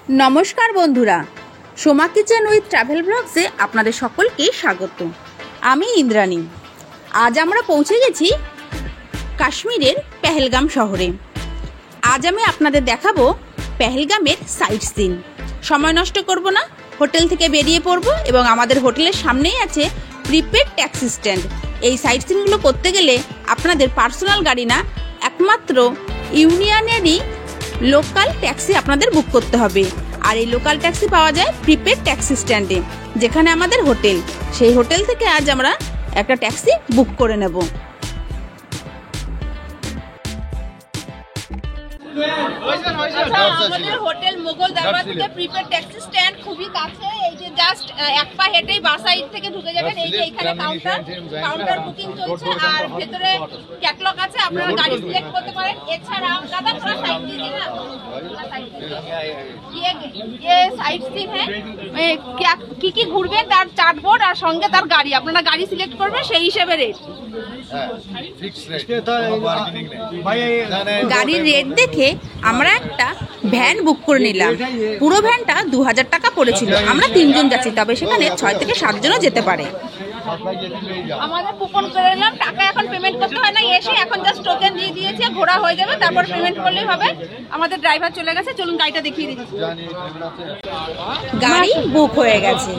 নমস্কার বন্ধুরা, Soma kitchen with travel ব্লগসে আপনাদের সকলকে স্বাগত। আমি ইন্দ্রাণী। আজ আমরা পৌঁছে গেছি কাশ্মীরের পেহেলগাম শহরে। আজ আমি আপনাদের দেখাবো পেহেলগামের সাইট সিন। সময় নষ্ট করব না, হোটেল থেকে বেরিয়ে পড়ব এবং আমাদের হোটেলের সামনেই আছে প্রিপেড ট্যাক্সি স্ট্যান্ড। এই সাইট সিনগুলো করতে গেলে আপনাদের পার্সোনাল গাড়ি না, একমাত্র ইউনিয়নেরই লোকাল ট্যাক্সি আপনাদের বুক করতে হবে। আর এই লোকাল ট্যাক্সি পাওয়া যায় প্রিপেড ট্যাক্সি স্ট্যান্ডে, যেখানে আমাদের হোটেল। সেই হোটেল থেকে আজ আমরা একটা ট্যাক্সি বুক করে নেব। আমাদের হোটেল মোগল দরবার থেকে প্রিপেড ট্যাক্সি স্ট্যান্ড খুবই কাছে। এই যে জাস্ট এক পা হেঁটেই বাঁ সাইড থেকে ঢুকে যাবেন। এই যে এখানে কাউন্টার বুকিং চলছে আর ভেতরে ক্যাটলগ আছে, আপনারা গাড়ি সিলেক্ট করতে পারেন। এছাড়া দাদা थोड़ा साइड दीजिए ना, ये साइड सीन है। क्या কি ঘুরবে তার চার্টবোর্ড আর সঙ্গে তার গাড়ি, আপনারা গাড়ি সিলেক্ট করবেন, সেই হিসেবে রেট। গাড়ির রেট দেখে আমরা একটা ভ্যান বুক করে নিলাম। পুরো ভ্যানটা 2000 টাকা পড়েছিল। আমরা 3 জন যাচ্ছি, তবে সেখানে 6 থেকে 7 জনও যেতে পারে। আমাদের কুপন করে নিলাম, টাকা এখন পেমেন্ট করতে হয় না, এসে এখন জাস্ট টোকেন দিয়ে দিয়েছে, ঘোরা হয়ে যাবে, তারপর পেমেন্ট করলেই হবে। আমাদের ড্রাইভার চলে গেছে, চলুন গাড়িটা দেখিয়ে দিচ্ছি। গাড়ি বুক হয়ে গেছে।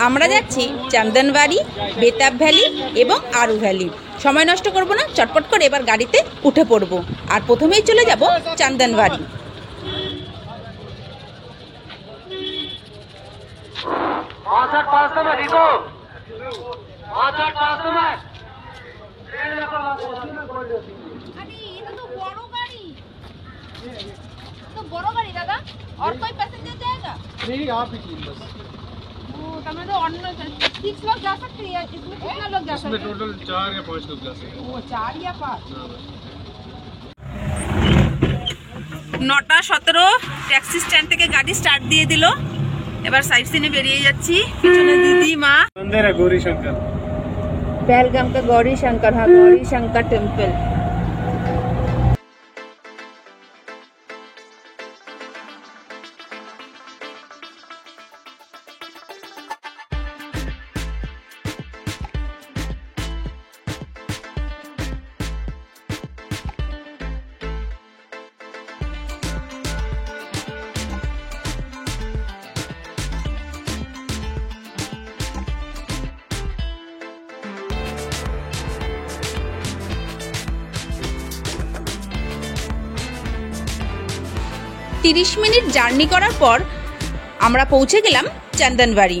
আমরা যাচ্ছি চন্দনবাড়ি, বেতাব ভ্যালি এবং আরু ভ্যালি। সময় নষ্ট করব না, চটপট করে এবার গাড়িতে উঠে পড়ব আর প্রথমেই চলে যাব চন্দনবাড়ি। बड़ो गाड़ी दादा, और कोई पैसेंजर जाएगा? नहीं, आप ही 3 बस। तो 6 लोग जा सकते हैं। इसमें कितना लोग जा सकते हैं? इसमें टोटल 4 या 5 लोग जा सकते हैं। वो 4 या 5। 9:17 ট্যাক্সি স্ট্যান্ড থেকে গাড়ি স্টার্ট দিয়ে দিল। এবার সাইড সিনে বেরিয়ে যাচ্ছি। পিছনে দিদি মা। मंदिर है गौरी शंकर, पहलगाम का गौरी शंकर। हाँ, गौरी शंकर टेम्पल। তিরিশ মিনিট জার্নি করার পর আমরা পৌঁছে গেলাম চন্দনবাড়ি।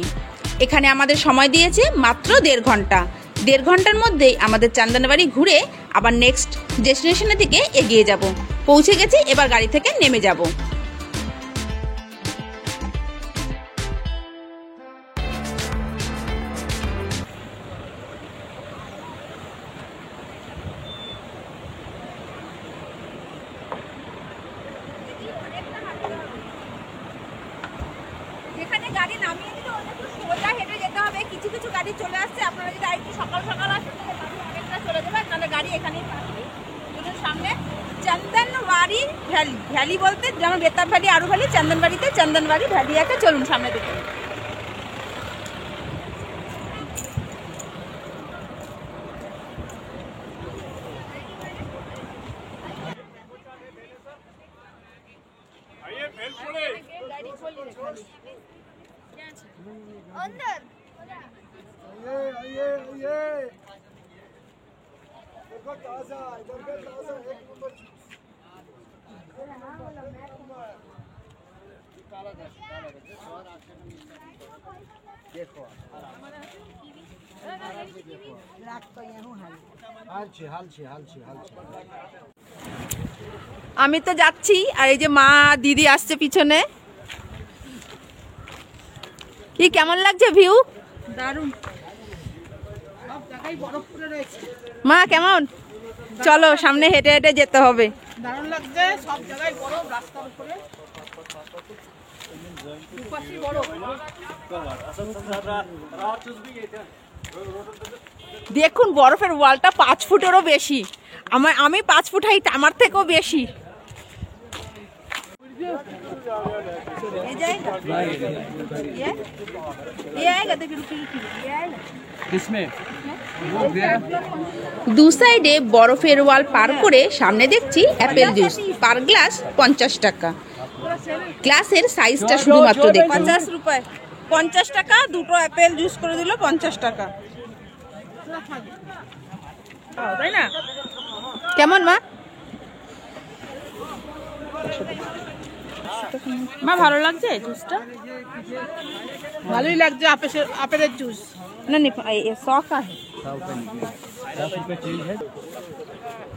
এখানে আমাদের সময় দিয়েছে মাত্র 1.5 ঘন্টা। 1.5 ঘন্টার মধ্যেই আমাদের চন্দনবাড়ি ঘুরে আবার নেক্সট ডেস্টিনেশনের দিকে এগিয়ে যাব। পৌঁছে গেছি, এবার গাড়ি থেকে নেমে যাব। এখানে গাড়ি নামিয়ে দিলে অনেকটা সোজা হেঁটে যেতে হবে। কিছু কিছু গাড়ি চলে আসছে, আপনারা যদি আরেকটু সকাল সকাল আসেন তাহলে গাড়ি অনেকটা চলে যাবে, নাহলে গাড়ি এখানেই থাকবে। চলুন সামনে চন্দনবাড়ি ভ্যালি। ভ্যালি বলতে যেমন বেতাব ভ্যালি, আরু ভ্যালি, চন্দনবাড়িতে চন্দনবাড়ি ভ্যালি আছে। চলুন সামনে দিকে। अंदर ये देखो ताजा, इधर का ताजा 1 नंबर देखो আমি তো যাচ্ছি, আর এই যে মা দিদি আসছে পিছনে। কি কেমন লাগছে ভিউ? দারুণ, সব জায়গায় বরফ পড়ে রয়েছে। মা কেমন? চলো সামনে হেঁটে হেঁটে যেতে হবে। দারুণ লাগছে, সব জায়গায় বরফ, রাস্তার উপরে দেখুন বরফের ওয়ালটা 5 ফুটেরও বেশি। আমি 5 ফুট হাইট, আমার থেকেও বেশি। ये आएगा देखिए, ये आएगा किसमें? দু সাইডে বরফের ওয়াল পার করে সামনে দেখছি অ্যাপেল জুস, পার গ্লাস 50 টাকা। গ্লাসের সাইজটা শুধুমাত্র দেখুন, 50 রুপিয়া, 50 টাকা দুটো অ্যাপেল জুস করে দিল 50 টাকা, তাই না? কেমন মা? মা ভালো লাগছে জুসটা? ভালোই লাগছে, আপেলের জুস। না শখ আছে।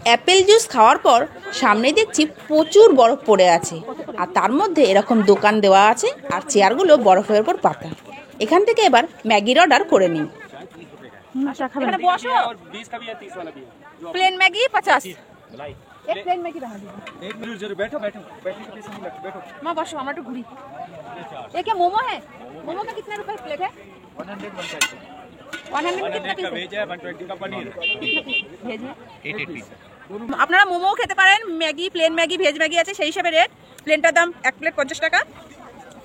অ্যাপেল জুস খাওয়ার পর সামনে দেখছি প্রচুর বরফ পড়ে আছে, আর তার মধ্যে এরকম দোকান দেওয়া আছে আর চেয়ারগুলো বরফের উপর পাতা। এখান থেকে এবার ম্যাগির অর্ডার করে নিই। এখানে বসো, প্লেন ম্যাগি 50। एक प्लेन मैगी बना दीजिए। एक मिनट जरूर, बैठो बैठो बैठने के पैसे नहीं लगते, बैठो। माँ बस हमारा तो घुरी। ये क्या मोमो है? मोमो का कितने रुपए प्लेट है? 100 बनता है। 100 में कितना 100 का पीस वेज है, 120 का पनीर है। भेज है? 8 पीस। আপনারা মোমো খেতে পারেন, Maggi, plane Maggi, veg Maggi আছে, সেই হিসাবে রেট। প্লেনটার দাম এক প্লেট 50 টাকা।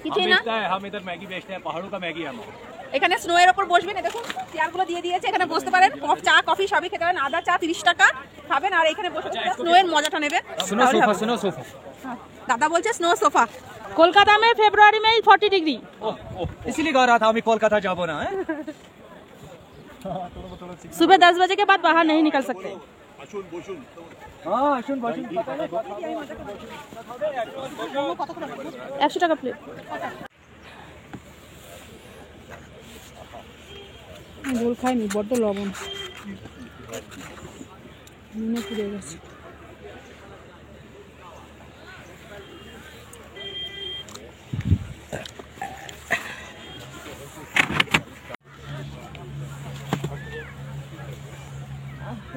কিছুই না, हम इधर मैगी बेचते हैं, पहाड़ों का मैगी है हमारा। এখানে স্নো এর উপর বসবেন, দেখুন চেয়ারগুলো দিয়ে দিয়েছে, এখানে বসতে পারেন, চা কফি সবই খেতে পারেন। আদা চা 30 টাকা খাবেন আর এখানে বসে স্নো এর মজাটা নেবেন। सुनो सोफा, सुनो सोफा। দাদা বলছে স্নো সোফা কলকাতা में फरवरी में 40 डिग्री। इसीलिए कह रहा था मैं कोलकाता जाबो ना है। सुबह 10 बजे के बाद बाहर नहीं निकल सकते। हां শুন বসুন। 100 টাকা প্লেট। গোল খাইনি, বড্ড লবণ, নুনে পুড়ে গেছে।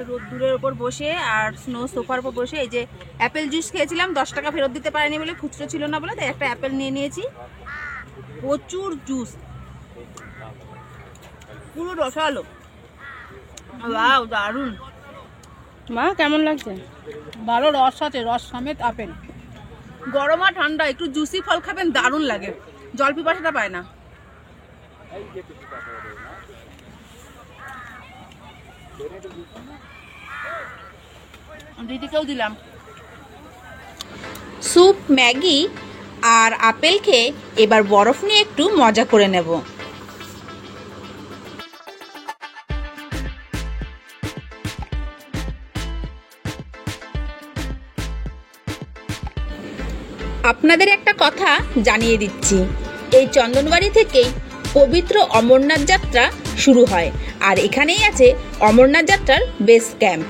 রোদ্দুরের উপর বসে আর স্নো সোফার উপর বসে এই যে অ্যাপেল জুস খেয়েছিলাম, 10 টাকা ফেরত দিতে পারিনি বলে, খুচরো ছিল না বলে, তাই একটা অ্যাপেল নিয়ে নিয়েছি। প্রচুর জুস, পুরো রসালো, ওয়াও দারুন। মা কেমন লাগছে? ভালো রস আছে, রস সমেত আপেল। গরম আর ঠান্ডা একটু জুসি ফল খাবেন, দারুণ লাগে, জল পিপাসাটা পায় না। দিদিকেও দিলাম। স্যুপ, ম্যাগি আর আপেল খেয়ে এবার বরফ নিয়ে একটু মজা করে নেব। আপনাদের একটা কথা জানিয়ে দিচ্ছি, এই চন্দনবাড়ি থেকেই পবিত্র অমরনাথ যাত্রা শুরু হয়, আর এখানেই আছে অমরনাথ যাত্রার বেস ক্যাম্প।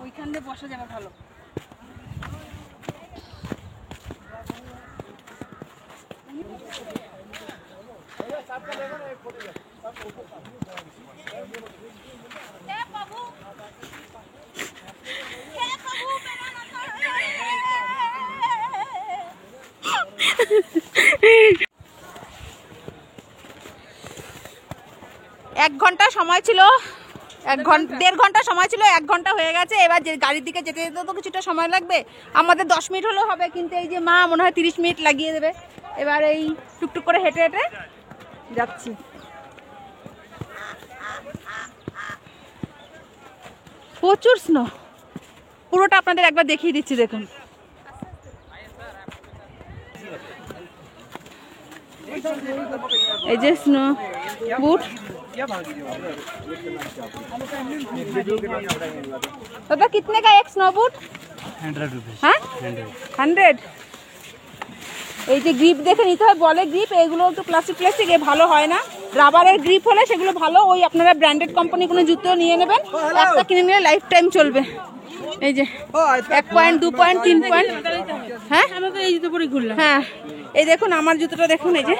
ওইখান দিয়ে বসা যাবে ভালো। এক ঘন্টা সময় ছিল, 1.5 ঘন্টা সময় ছিল, 1 ঘন্টা হয়ে গেছে। এবার যে গাড়ির দিকে যেতে যেতে তো কিছুটা সময় লাগবে, আমাদের 10 মিনিট হলেও হবে, কিন্তু এই যে মা মনে হয় 30 মিনিট লাগিয়ে দেবে। এবার এই টুকটুক করে হেঁটে হেঁটে যাচ্ছি। প্রচুর স্নো, পুরোটা আপনাদের একবার দেখিয়ে দিচ্ছি, দেখুন। এই যে স্নো বুট। दादा कितने का एक स्नो बूट? 100 रुपीस। হ্যাঁ 100। এই যে গ্রিপ দেখে নিতে হয়, বলে গ্রিপ, এগুলো একটু প্লাস্টিক এ ভালো হয় না। রাবারের গ্রিপ হলে সেগুলো ভালো। ওই আপনারা ব্র্যান্ডেড কোম্পানি কোনো জুতো নিয়ে নেবেন, একটা কিনে নিলে লাইফ টাইম চলবে। এই যে 1 পয়েন্ট 2 পয়েন্ট 3 পয়েন্ট। হ্যাঁ আমাকে এই জুতো পরে ঘুরলাম। হ্যাঁ এই দেখুন আমার জুতোটা দেখুন, এই যে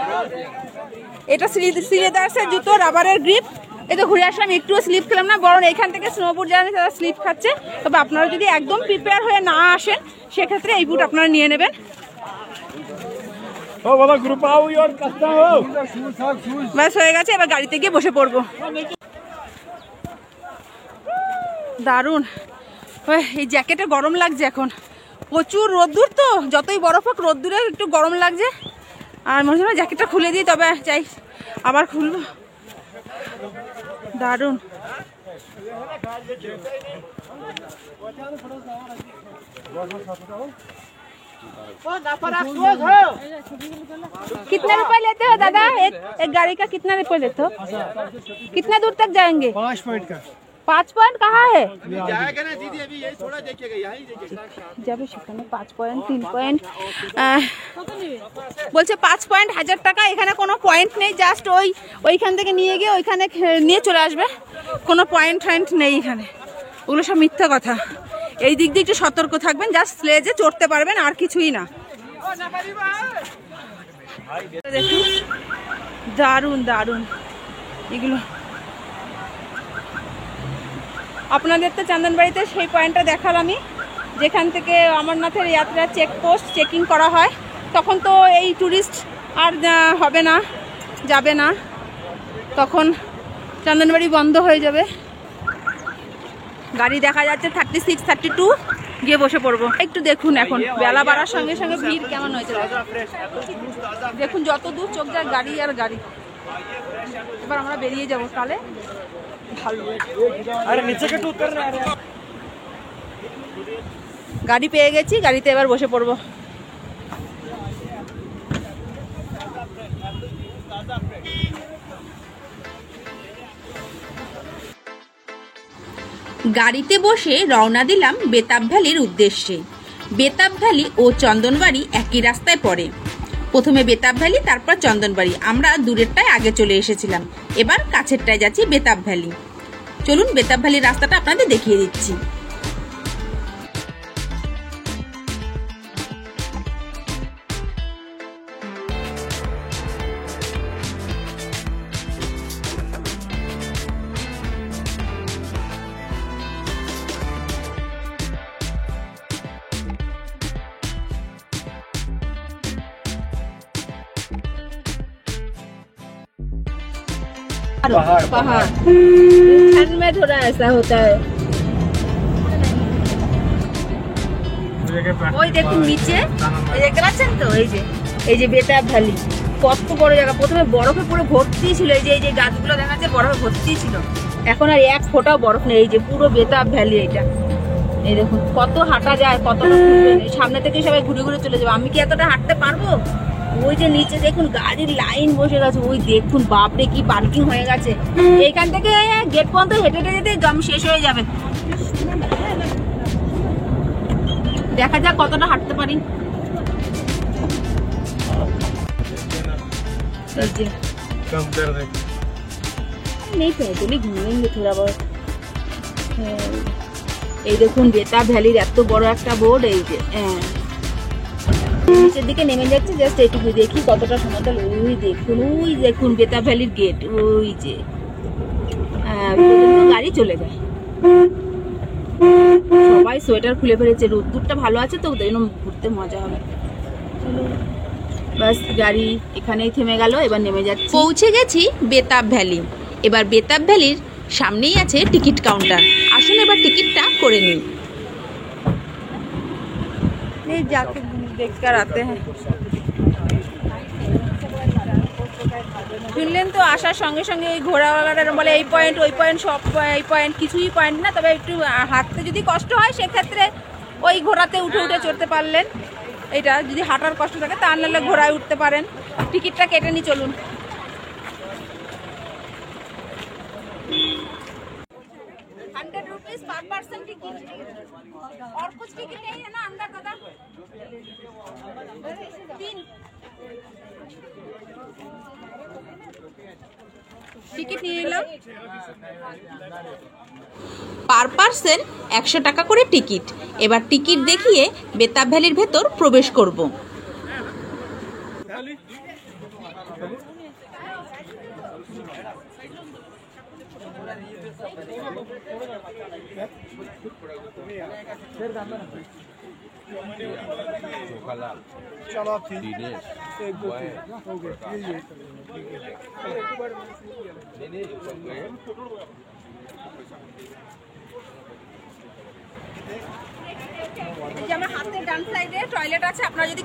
এটা সিলেদার্সের জুতো, রাবারের গ্রিপ। এই তো ঘুরে আসলাম, একটুও স্লিপ খেলাম না, বরং এখান থেকে স্নোবোর্ড যারা তারা স্লিপ খাচ্ছে। তবে আপনারা যদি একদম প্রিপেয়ার হয়ে না আসেন সেক্ষেত্রে এই বুট আপনারা নিয়ে নেবেন। ব্যাস হয়ে গেছে, এবার গাড়িতে গিয়ে বসে পড়বো। দারুণ। এই জ্যাকেটে গরম লাগছে এখন, প্রচুর রোদ্দুর তো, যতই বরফ হোক রোদ্দুরে একটু গরম লাগছে। আর মনে হয় জ্যাকেটটা খুলে দিই, তবে চাই আবার খুলবো। দারুণ। कितने रुपए लेते हो दादा? एक गाड़ी का कितना रुपए लेते हो? कितने दूर तक जाएंगे? 5 पॉइंट का। 5 पॉइंट कहाँ है? जाएगा ना दीदी, अभी यही थोड़ा देखिएगा, यहीं देखिएगा। যাবে সেখানে 5 পয়েন্ট 3 পয়েন্ট বলছে 5 পয়েন্ট 1000 টাকা। এখানে কোনো পয়েন্ট নেই, জাস্ট ওইখান থেকে নিয়ে গিয়ে ওইখানে নিয়ে চলে আসবে, কোনো পয়েন্ট নেই এখানে। ওগুলো সব মিথ্যা কথা। এই দিক দিয়ে একটু সতর্ক থাকবেন, জাস্ট স্লেজে চড়তে পারবেন, আর কিছুই না। দেখুন দারুণ দারুণ এগুলো। আপনাদের তো চন্দনবাড়িতে সেই পয়েন্টটা দেখালামই, যেখান থেকে অমরনাথের যাত্রা চেকপোস্ট চেকিং করা হয়। তখন তো এই ট্যুরিস্ট আর হবে না, যাবে না, তখন চন্দনবাড়ি বন্ধ হয়ে যাবে। গাড়ি দেখা যাচ্ছে 36 32, গিয়ে বসে পড়বো। একটু দেখুন এখন বেলা বাড়ার সঙ্গে সঙ্গে ভিড় কেমন হয়েছে দেখুন, যত দূর চোখ যায় গাড়ি আর গাড়ি। এবার আমরা বেরিয়ে যাবো, তাহলে ভালো। গাড়ি পেয়ে গেছি, গাড়িতে এবার বসে পড়বো। গাড়িতে বসে রওনা দিলাম বেতাব ভ্যালির উদ্দেশ্যে। বেতাব ভ্যালি ও চন্দনবাড়ি একই রাস্তায় পড়ে। প্রথমে বেতাব ভ্যালি, তারপর চন্দনবাড়ি। আমরা দূরেরটায় আগে চলে এসেছিলাম, এবার কাছেরটায় যাচ্ছি বেতাব ভ্যালি। চলুন বেতাব ভ্যালির রাস্তাটা আপনাদের দেখিয়ে দিচ্ছি। पहाड़ ठंड में थोड़ा ऐसा होता है। ওই দেখুন নিচে, এই দেখতে পাচ্ছেন তো, এই যে বেতাব ভ্যালি, কত বড় জায়গা। প্রথমে বরফে পুরো ভর্তি ছিল, এই যে গাছগুলো দেখা যাচ্ছে বরফে ভর্তি ছিল, এখন আর এক ফোঁটাও বরফ নেই। এই যে পুরো বেতাব ভ্যালি, এটা এই দেখুন কত হাঁটা যায়, কতটা সামনে থেকে সবাই ঘুরে ঘুরে চলে যাবে। আমি কি এতটা হাঁটতে পারবো? ওই যে নিচে দেখুন গাড়ির লাইন বসে গেছে, ওই দেখুন বাপরে কি পার্কিং হয়ে গেছে। এইখান থেকে গেট পর্যন্ত হেঁটে হেঁটে যেতে দম শেষ হয়ে যাবে। দেখা যাক কতটা হাঁটতে পারি। नहीं पैदल घूमेंगे थोड़ा बहुत। এই দেখুন বেতাব ভ্যালির এত বড় একটা বোর্ড, এই যে নিচের দিকে নেমে যাচ্ছে, জাস্ট এইটুকু দেখি কতটা সমতল। ওই দেখুন বেতাব ভ্যালির গেট, ওই যে গাড়ি চলে যায়। সবাই সোয়েটার খুলে ফেলেছে, রোদ্দুরটা ভালো আছে তো, ঘুরতে মজা হবে। বাস গাড়ি এখানেই থেমে গেল, এবার নেমে যাচ্ছি। পৌঁছে গেছি বেতাব ভ্যালি। এবার বেতাব ভ্যালির সামনেই আছে টিকিট কাউন্টার। আসুন এবার টিকিটটা করে নিন। এই যাকে দেখकर आते हैं। শুনলেন তো, আসার সঙ্গে সঙ্গে এই ঘোড়াওয়ালারা বলে এই পয়েন্ট ওই পয়েন্ট, সব এই পয়েন্ট, কিছুই পয়েন্ট না। তবে একটু হাঁটতে যদি কষ্ট হয় সেক্ষেত্রে ওই ঘোড়াতে উঠে উঠে চড়তে পারলেন। এটা যদি হাঁটার কষ্ট থাকে তা নাহলে ঘোড়ায় উঠতে পারেন। টিকিটটা কেটে নি, চলুন। ₹100 पर पर्सन टिकट, और कुछ टिकट नहीं है ना अंदर दादा? 3 টিকিট নিয়ে নিলাম। পার পার্সন 100 টাকা করে টিকিট। এবার টিকিট দেখিয়ে বেতাব ভ্যালির ভেতর প্রবেশ করব। এই যে আমার হাতের ডান সাইডে টয়লেট আছে, আপনারা যদি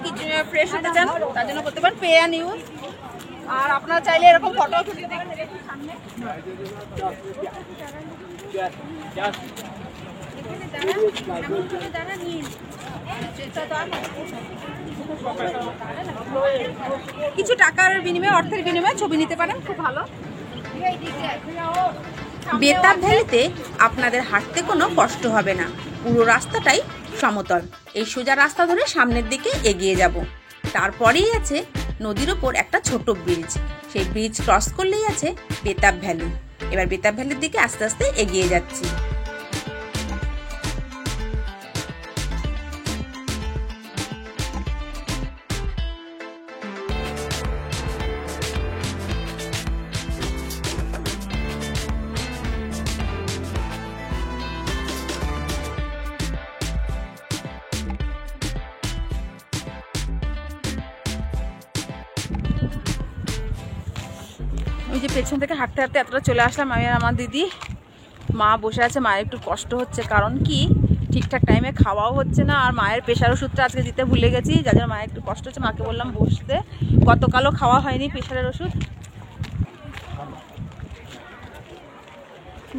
ফ্রেশ হতে চান তার জন্য করতে পারেন, পে অ্যান্ড ইউজ। আর আপনারা চাইলে এরকম ফটো তুলতে পারেন সামনে। কিছু টাকার বিনিময়ে, অর্থের বিনিময়ে ছবি নিতে পারেন, খুব ভালো। বেতাব ভ্যালিতে আপনাদের হাঁটতে কোনো কষ্ট হবে না, পুরো রাস্তাটাই সমতল। এই সোজা রাস্তা ধরে সামনের দিকে এগিয়ে যাব। তারপরেই আছে নদীর ওপর একটা ছোট ব্রিজ। সেই ব্রিজ ক্রস করলেই আছে বেতাব ভ্যালি। এবার বেতাব ভ্যালির দিকে আস্তে আস্তে এগিয়ে যাচ্ছি। ওই যে পেছন থেকে হাঁটতে হাঁটতে এতটা চলে আসলাম। আমি আর আমার দিদি, মা বসে আছে। মায়ের একটু কষ্ট হচ্ছে, কারণ কি ঠিকঠাক টাইমে খাওয়াও হচ্ছে না, আর মায়ের প্রেশার ওষুধটা আজকে দিতে ভুলে গেছি, যার জন্য মায়ের একটু কষ্ট হচ্ছে। মাকে বললাম বসতে, গতকালও খাওয়া হয়নি প্রেশারের ওষুধ।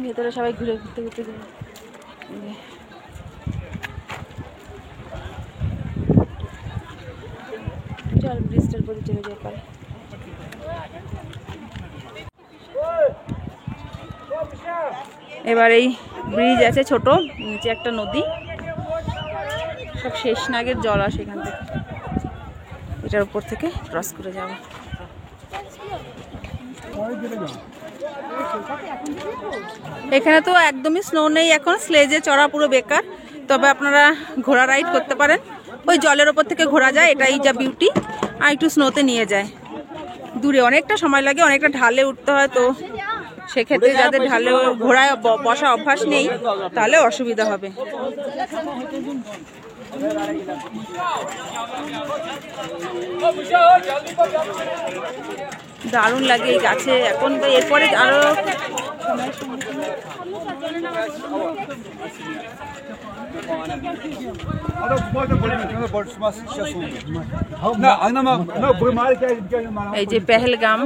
ভেতরে সবাই ঘুরে ঘুরতে ঘুরতে চল ব্রিজটার পরে চলে যেতে পারে। এবার এই ব্রিজ আছে ছোট, নিচে একটা নদী, সব শেষ নাগের জল আসে এখান থেকে। এটার উপর থেকে ক্রস করে যাব। এখানে তো একদমই স্নো নেই এখন, স্লেজে চড়া পুরো বেকার। তবে আপনারা ঘোড়া রাইড করতে পারেন, ওই জলের ওপর থেকে ঘোরা যায়, এটাই যা বিউটি। আর একটু স্নোতে নিয়ে যায়, দূরে অনেকটা সময় লাগে, অনেকটা ঢালে উঠতে হয়। তো সেক্ষেত্রে যাদের ঢালে ঘোড়ায় বসা অভ্যাস নেই তাহলে অসুবিধা হবে। দারুণ লাগে এই গাছে এখন। এরপরে আরো এই যে পেহেলগাম,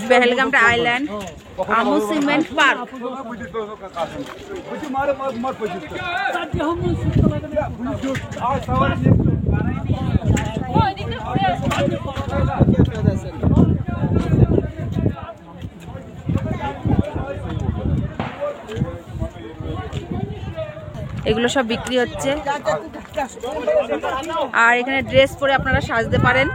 পেহেলগামটা আইল্যান্ড, অ্যামিউজমেন্ট পার্ক। এগুলো সব বিক্রি হচ্ছে। আর এখানে ড্রেস পরে আপনারা সাজতে পারেন।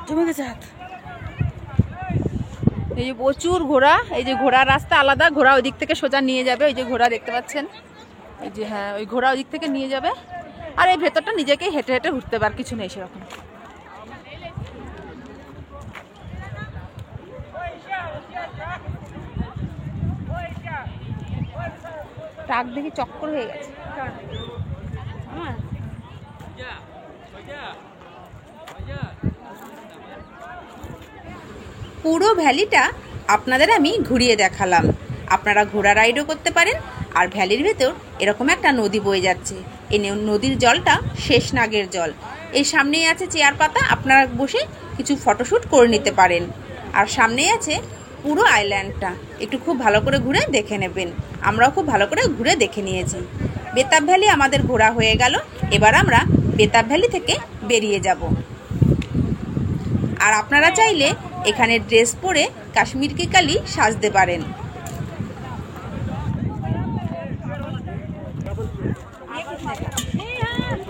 জমে গেছে হাত। এই যে প্রচুর ঘোড়া, এই যে ঘোড়ার রাস্তা আলাদা, ঘোড়া ওই দিক থেকে সোজা নিয়ে যাবে। ওই যে ঘোড়া দেখতে পাচ্ছেন, এই যে হ্যাঁ ওই ঘোড়া ওই দিক থেকে নিয়ে যাবে। আর এই ভেতরটা নিজেকেই হেঁটে হেঁটে ঘুরতে পার, কিছু নেই সেরকম। ট্রাক দেখি চক্কর হয়ে গেছে। পুরো ভ্যালিটা আপনাদের আমি ঘুরিয়ে দেখালাম। আপনারা ঘোড়া রাইডও করতে পারেন, আর ভ্যালির ভেতর এরকম একটা নদী বয়ে যাচ্ছে। এই নদীর জলটা শেষনাগের জল। এই সামনেই আছে চেয়ার পাতা, আপনারা বসে কিছু ফটোশ্যুট করে নিতে পারেন। আর সামনেই আছে পুরো আইল্যান্ডটা, একটু খুব ভালো করে ঘুরে দেখে নেবেন। আমরাও খুব ভালো করে ঘুরে দেখে নিয়েছি। বেতাব ভ্যালি আমাদের ঘোরা হয়ে গেল। এবার আমরা বেতাব ভ্যালি থেকে বেরিয়ে যাব। আর আপনারা চাইলে এখানে ড্রেস পরে কাশ্মীর কি কালি সাজতে পারেন।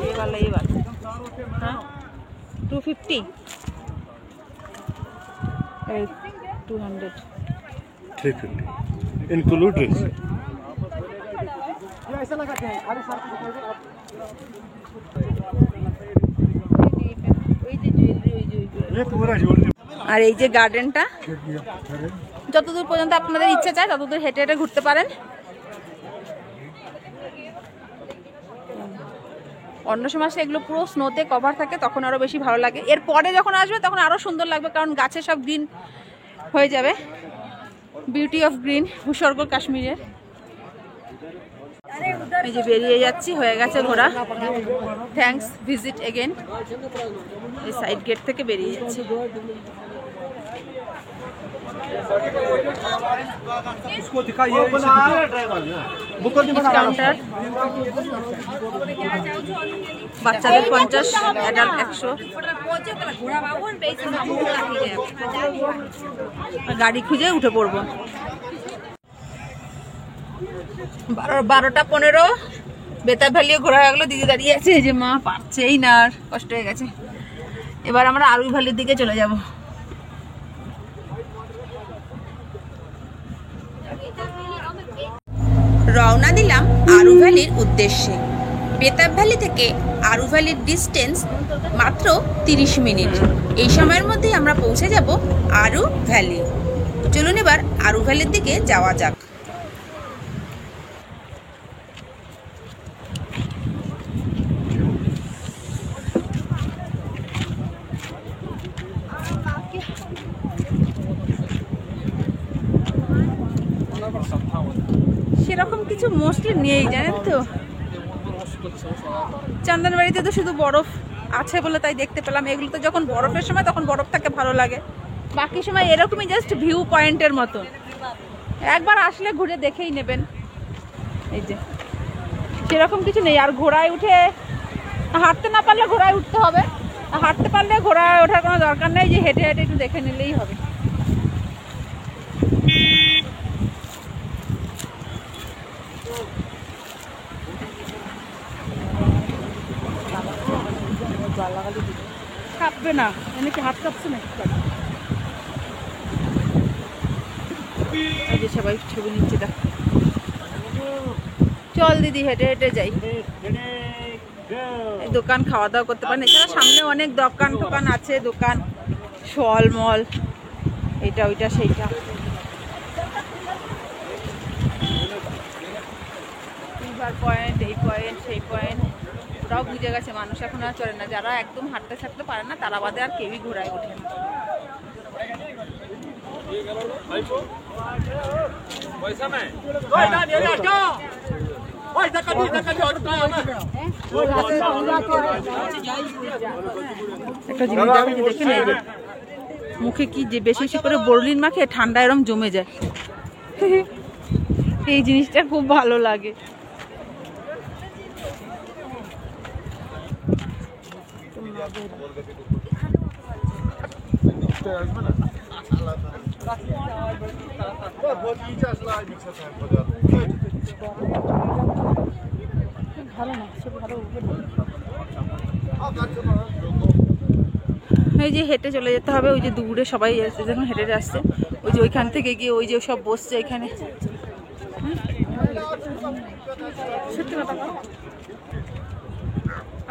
ये वाला 250 200 350 include dress. ये पूरा ज्वेलरी আর এই যে গার্ডেনটা, যতদূর পর্যন্ত আপনাদের ইচ্ছা চায় ততদূর হেঁটে হেঁটে ঘুরতে পারেন। অন্য সময় এগুলো পুরো স্নোতে কভার থাকে, তখন আরো বেশি ভালো লাগে। এরপরে যখন আসবে তখন আরো সুন্দর লাগবে, কারণ গাছে সব গ্রিন হয়ে যাবে। বিউটি অফ গ্রিন, ভূস্বর্গ কাশ্মীরের। এই যে বেরিয়ে যাচ্ছি, হয়ে গেছে ঘোরা। Thanks, visit again. এই সাইড গেট থেকে বেরিয়ে যাচ্ছি। इसको दिखाइए কাউন্টার বাচ্চাদের 50, অ্যাডাল্ট 100। গাড়ি খুঁজে উঠে পড়বো। 12:15 বেতাব ভ্যালিও ঘোরা হয়ে গেলো। দিদি দাঁড়িয়ে আছে, এই যে মা পারছেই না, আর কষ্ট হয়ে গেছে। এবার আমরা আরুই ভ্যালির দিকে চলে যাব। রওনা দিলাম আরু ভ্যালির উদ্দেশ্যে। বেতাব ভ্যালি থেকে আরু ভ্যালির ডিস্টেন্স মাত্র 30 মিনিট। এই সময়ের মধ্যেই আমরা পৌঁছে যাব আরু ভ্যালি। চলুন এবার আরু ভ্যালির দিকে যাওয়া যাক। সেরকম কিছু মোস্টলি নেই, জানেন তো। চন্দনবাড়িতে তো শুধু বরফ আছে বলে তাই দেখতে পেলাম। এগুলো তো যখন বরফের সময় তখন বরফ থাকে, ভালো লাগে। বাকি সময় এরকমই জাস্ট ভিউ পয়েন্টের মতো। একবার আসলে ঘুরে দেখেই নেবেন। এই যে সেরকম কিছু নেই। আর ঘোড়ায় উঠে হাঁটতে না পারলে ঘোড়ায় উঠতে হবে, হাঁটতে পারলে ঘোড়ায় ওঠার কোনো দরকার নেই, যে হেঁটে হেঁটে একটু দেখে নিলেই হবে। কাঁপবে না, এনেকে হাত কাঁপছে না। এই যে সবাই ছবি নিচ্ছে, দেখ। চল দিদি, হেঁটে হেঁটে যাই। এই দোকান খাওয়া দাওয়া করতে পারেন। এছাড়া সামনে অনেক দোকান টোকান আছে, দোকান শল মল, এইটা ওইটা সেইটা। পয়েন্ট, এই পয়েন্ট, সেই পয়েন্ট, ওরাও বুঝে গেছে মানুষ এখন আর চলে না। যারা একদম হাঁটতে ছাড়তে পারে না তারা বাদে আর কেউই ঘোড়ায় ওঠে না। একটা জিনিস দেখে নেই, মুখে কি যে বেশি বেশি করে বরলিন মাখে ঠান্ডা এরম জমে যায়। এই জিনিসটা খুব ভালো লাগে। এই যে হেঁটে চলে যেতে হবে। ওই যে দূরে সবাই যখন হেঁটে আসছে, ওই যে ওইখান থেকে গিয়ে ওই যে সব বসছে এখানে।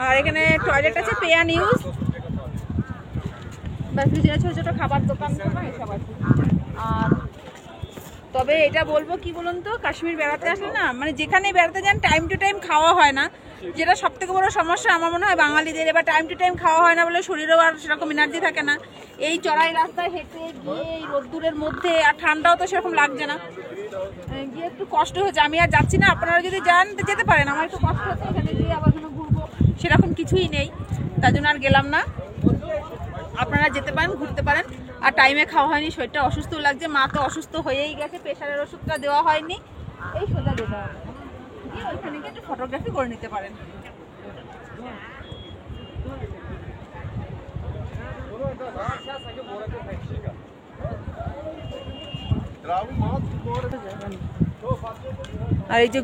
আর এখানে টয়লেট আছে, পে অ্যান্ড ইউজ। ছোট ছোট খাবার দোকান এসব আছে। আর তবে এটা বলবো কি বলুন তো, কাশ্মীর বেড়াতে আসলে না, মানে যেখানে বেড়াতে যান টাইম টু টাইম খাওয়া হয় না, যেটা সব থেকে বড় সমস্যা আমার মনে হয় বাঙালিদের। এবার টাইম টু টাইম খাওয়া হয় না বলে শরীরেও আর সেরকম এনার্জি থাকে না। এই চড়াই রাস্তায় হেঁটে গিয়ে এই রোদ্দুরের মধ্যে, আর ঠান্ডাও তো সেরকম লাগছে না। গিয়ে একটু কষ্ট হয়েছে, আমি আর যাচ্ছি না। আপনারা যদি যান তো যেতে পারেন, আমার একটু কষ্ট হচ্ছে এখানে গিয়ে আবার ঘুরবো, সেরকম কিছুই নেই, তার জন্য আর গেলাম না। আপনারা যেতে পারেন, ঘুরতে পারেন। আর টাইমে খাওয়া হয়নি, শরীরটা অসুস্থ লাগছে, মা তো অসুস্থ হয়েই গেছে, প্রেশারের ওষুধটা দেওয়া হয়নি। এই সোজা যেতে হবে, গিয়ে ওইখানে গিয়ে একটু ফটোগ্রাফি করে নিতে পারেন। আর এই যে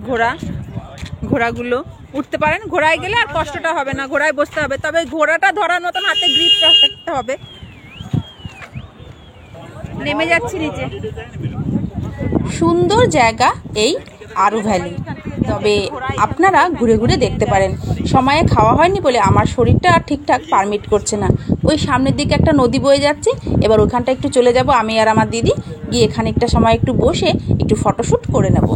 ঘোড়াগুলো উঠতে পারেন, ঘোড়ায় গেলে আর কষ্টটা হবে না, ঘোড়ায় বসতে হবে, তবে ঘোড়াটা ধরার মতন হাতে গ্রিপ রাখতে হবে। নেমে যাচ্ছি নিচে। সুন্দর জায়গা এই আরু ভ্যালি, তবে আপনারা ঘুরে ঘুরে দেখতে পারেন। সময়ে খাওয়া হয়নি বলে আমার শরীরটা আর ঠিকঠাক পারমিট করছে না। ওই সামনের দিকে একটা নদী বয়ে যাচ্ছে, এবার ওখানটা একটু চলে যাব আমি আর আমার দিদি, গিয়ে খানিকটা সময় একটু বসে একটু ফটোশ্যুট করে নেব।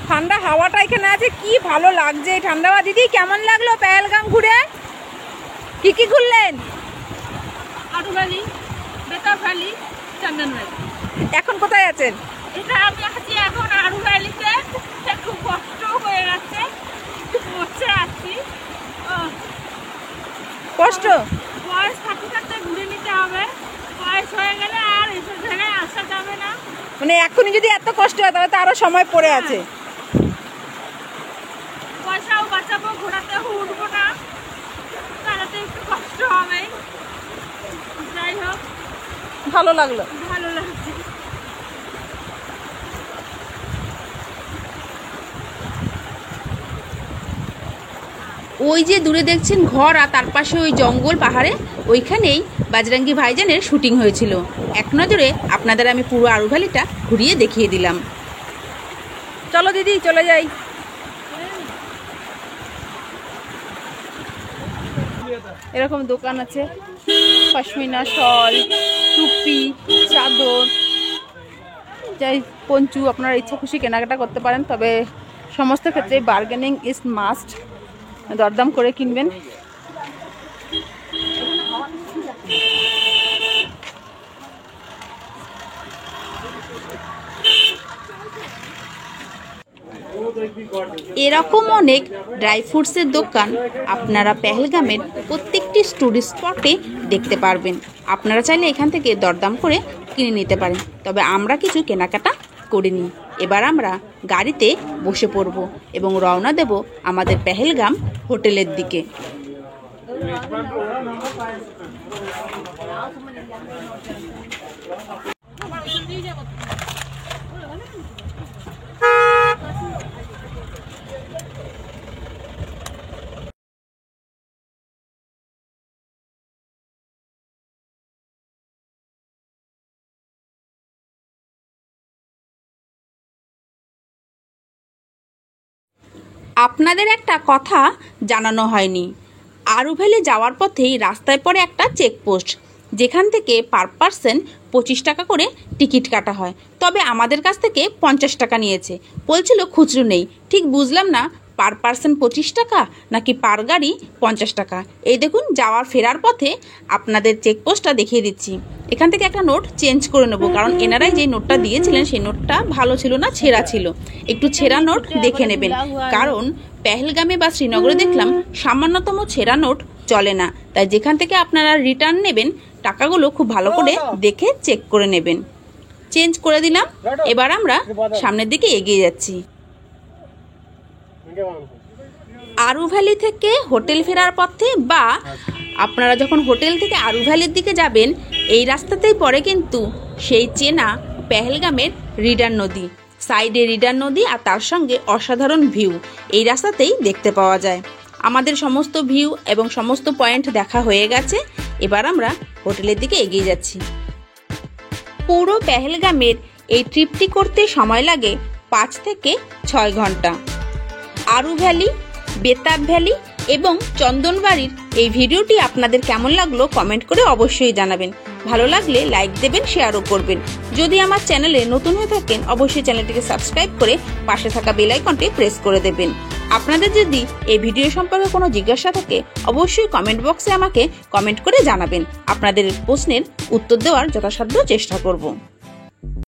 ঠান্ডা হাওয়াটা এখানে আছে, কি ভালো লাগছে এই ঠান্ডা হাওয়া। দিদি কেমন লাগলো পেহেলগাম ঘুরে? কি কি ঘুরলেন? আরু ভ্যালি, বেতাব ভ্যালি, চন্দন ভ্যালি। এখন কোথায় আছেন? এটা আমি আছি এখন আরু ভ্যালিতে, খুব কষ্ট হয়ে যাচ্ছে, বসে আছি। কষ্ট বয়স থাকতে থাকতে ঘুরে নিতে হবে, বয়স হয়ে গেলে আর এসব জায়গায় আসা যাবে না। মানে এখনই যদি এত কষ্ট হয় তাহলে তো আরো সময় পড়ে আছে। পয়সাও বাঁচাবো, ঘোরাতে উঠবো না, তাহলে তো একটু কষ্ট হবে। যাই হোক, ভালো লাগলো। ভালো লাগছে। ওই যে দূরে দেখছেন ঘর, আর তার পাশে ওই জঙ্গল পাহাড়ে, ওইখানেই বাজরাঙ্গি ভাইজানের শুটিং হয়েছিল। এক নজরে আপনাদের আমি পুরো আরু ভ্যালিটা ঘুরিয়ে দেখিয়ে দিলাম। চলো দিদি চলে যাই। এরকম দোকান আছে, পশমিনা শল, টুপি, চাদর, যাই পঞ্চু, আপনারা ইচ্ছা খুশি কেনাকাটা করতে পারেন, তবে সমস্ত ক্ষেত্রে বার্গেনিং ইজ মাস্ট, দরদাম করে কিনবেন। এরকম অনেক ড্রাই ফ্রুটসের দোকান আপনারা পেহেলগামের প্রত্যেকটি টুরিস্ট স্পটে দেখতে পারবেন। আপনারা চাইলে এখান থেকে দরদাম করে কিনে নিতে পারেন, তবে আমরা কিছু কেনাকাটা করিনি। এবার আমরা গাড়িতে বসে পড়ব এবং রওনা দেব আমাদের পেহেলগাম হোটেলের দিকে। আপনাদের একটা কথা জানানো হয়নি, আরু ভ্যালি যাওয়ার পথেই রাস্তায় পড়ে একটা চেকপোস্ট, যেখান থেকে পার পার্সন 25 টাকা করে টিকিট কাটা হয়। তবে আমাদের কাছ থেকে 50 টাকা নিয়েছে, বলছিল খুচরো নেই। ঠিক বুঝলাম না পার পার্সন 25 টাকা নাকি পার গাড়ি 50 টাকা। এই দেখুন, যাওয়ার ফেরার পথে আপনাদের চেকপোস্টটা দেখিয়ে দিচ্ছি। এখান থেকে একটা নোট চেঞ্জ করে নেবো, কারণ এনারাই যে নোটটা দিয়েছিলেন সেই নোটটা ভালো ছিল না, ছেঁড়া ছিল। একটু ছেঁড়া নোট দেখে নেবেন, কারণ পেহেলগামে বা শ্রীনগরে দেখলাম সামান্যতম ছেঁড়া নোট চলে না। তাই যেখান থেকে আপনারা রিটার্ন নেবেন টাকাগুলো খুব ভালো করে দেখে চেক করে নেবেন। চেঞ্জ করে দিলাম, এবার আমরা সামনের দিকে এগিয়ে যাচ্ছি। আরু ভ্যালি থেকে হোটেল ফেরার পথে বা আপনারা যখন হোটেল থেকে আরু ভ্যালির দিকে যাবেন, এই রাস্তাতেই পড়ে কিন্তু সেই চেনা পেহেলগামের রিডার নদী। সাইডে রিডার নদী আর তার সঙ্গে অসাধারণ ভিউ এই রাস্তাতেই দেখতে পাওয়া যায়। আমাদের সমস্ত ভিউ এবং সমস্ত পয়েন্ট দেখা হয়ে গেছে, এবার আমরা হোটেলের দিকে এগিয়ে যাচ্ছি। পুরো পেহেলগামের এই ট্রিপটি করতে সময় লাগে 5 থেকে 6 ঘন্টা। আরু ভ্যালি, বেতাব ভ্যালি এবং চন্দনবাড়ির এই ভিডিওটি আপনাদের কেমন লাগলো কমেন্ট করে অবশ্যই জানাবেন। ভালো লাগলে লাইক দেবেন, শেয়ারও করবেন। যদি আমার চ্যানেলে নতুন হয়ে থাকেন অবশ্যই চ্যানেলটিকে সাবস্ক্রাইব করে পাশে থাকা বেল আইকনটি প্রেস করে দেবেন। আপনাদের যদি এই ভিডিও সম্পর্কে কোনো জিজ্ঞাসা থাকে অবশ্যই কমেন্ট বক্সে আমাকে কমেন্ট করে জানাবেন। আপনাদের প্রশ্নের উত্তর দেওয়ার যথাসাধ্য চেষ্টা করব।